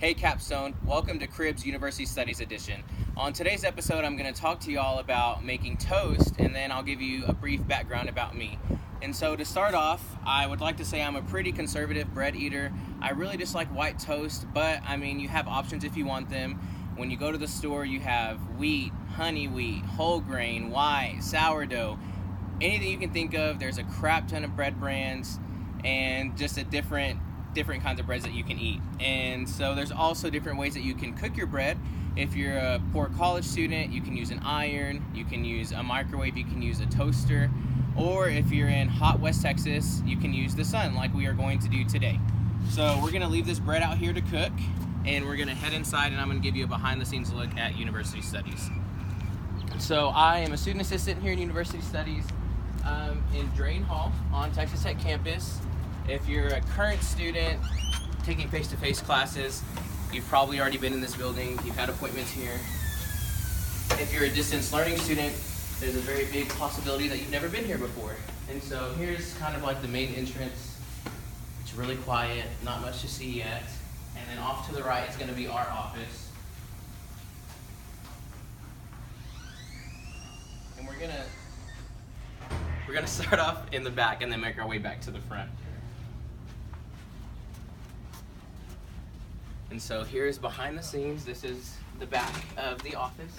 Hey Capstone, welcome to Cribs University Studies Edition. On today's episode, I'm going to talk to y'all about making toast, and then I'll give you a brief background about me. And so to start off, I would like to say I'm a pretty conservative bread eater. I really dislike white toast, but I mean, you have options if you want them. When you go to the store, you have wheat, honey wheat, whole grain, white, sourdough, anything you can think of. There's a crap ton of bread brands and just a different kinds of breads that you can eat. And so there's also different ways that you can cook your bread. If you're a poor college student, you can use an iron, you can use a microwave, you can use a toaster, or if you're in hot West Texas, you can use the sun like we are going to do today. So we're gonna leave this bread out here to cook, and we're gonna head inside, and I'm gonna give you a behind the scenes look at University Studies. So I am a student assistant here in University Studies in Drain Hall on Texas Tech campus. If you're a current student taking face-to-face classes, you've probably already been in this building, you've had appointments here. If you're a distance learning student, there's a very big possibility that you've never been here before. And so here's kind of like the main entrance. It's really quiet, not much to see yet. And then off to the right is gonna be our office. And we're gonna start off in the back and then make our way back to the front. And so here's behind the scenes. This is the back of the office.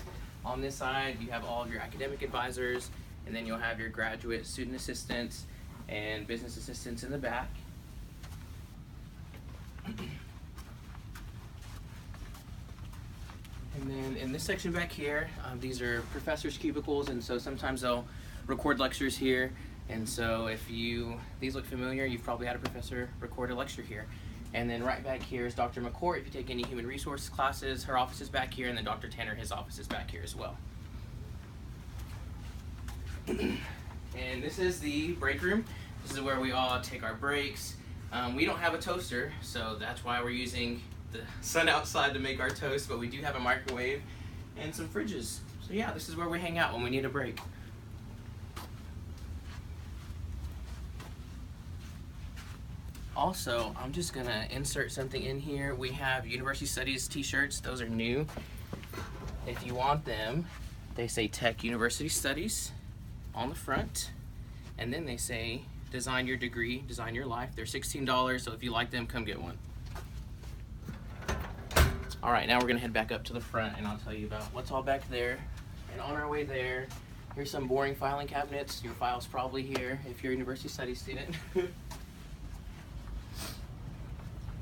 On this side, you have all of your academic advisors, and then you'll have your graduate student assistants and business assistants in the back. And then in this section back here, these are professors' cubicles, and so sometimes they'll record lectures here. And so if these look familiar, you've probably had a professor record a lecture here. And then right back here is Dr. McCourt. If you take any human resource classes, her office is back here, and then Dr. Tanner, his office is back here as well. And this is the break room. This is where we all take our breaks. We don't have a toaster, so that's why we're using the sun outside to make our toast, but we do have a microwave and some fridges. So yeah, this is where we hang out when we need a break. Also, I'm just gonna insert something in here. We have University Studies t-shirts. Those are new. If you want them, they say Tech University Studies on the front, and then they say design your degree, design your life. They're $16, so if you like them, come get one. All right, now we're gonna head back up to the front, and I'll tell you about what's all back there. And on our way there, here's some boring filing cabinets. Your file's probably here if you're a University Studies student.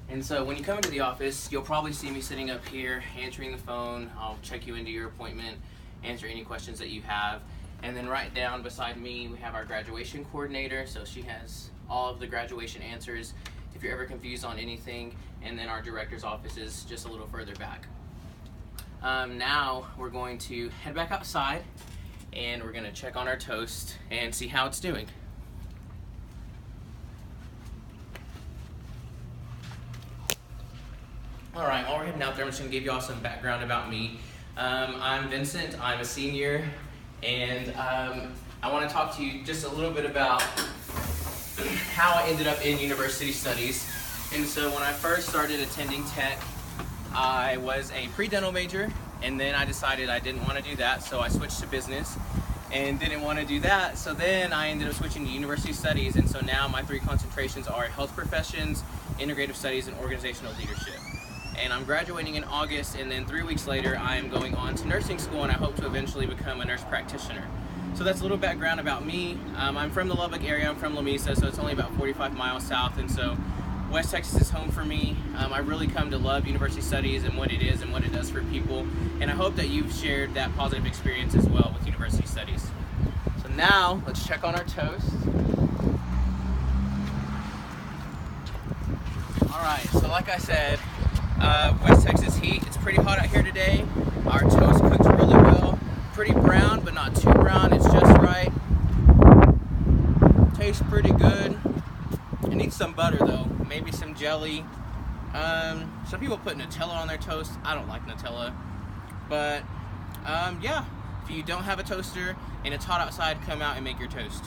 And so when you come into the office, you'll probably see me sitting up here answering the phone. I'll check you into your appointment, answer any questions that you have. And then right down beside me, we have our graduation coordinator. So she has all of the graduation answers if you're ever confused on anything. And then our director's office is just a little further back. Now we're going to head back outside, and we're gonna check on our toast and see how it's doing. All right, while we're heading out there, I'm just gonna give you all some background about me. I'm Vincent, I'm a senior, and I wanna talk to you just a little bit about how I ended up in University Studies. And so when I first started attending Tech, I was a pre-dental major, and then I decided I didn't wanna do that, so I switched to business and didn't wanna do that. So then I ended up switching to University Studies, and so now my three concentrations are health professions, integrative studies, and organizational leadership. And I'm graduating in August, and then 3 weeks later I am going on to nursing school, and I hope to eventually become a nurse practitioner. So that's a little background about me. I'm from the Lubbock area, I'm from Lamesa, so it's only about 45 miles south, and so West Texas is home for me. I really come to love University Studies and what it is and what it does for people, and I hope that you've shared that positive experience as well with University Studies. So now, let's check on our toast. All right, so like I said, West Texas heat. It's pretty hot out here today. Our toast cooks really well. Pretty brown, but not too brown. It's just right. Tastes pretty good. It needs some butter though. Maybe some jelly. Some people put Nutella on their toast. I don't like Nutella. But yeah, if you don't have a toaster and it's hot outside, come out and make your toast.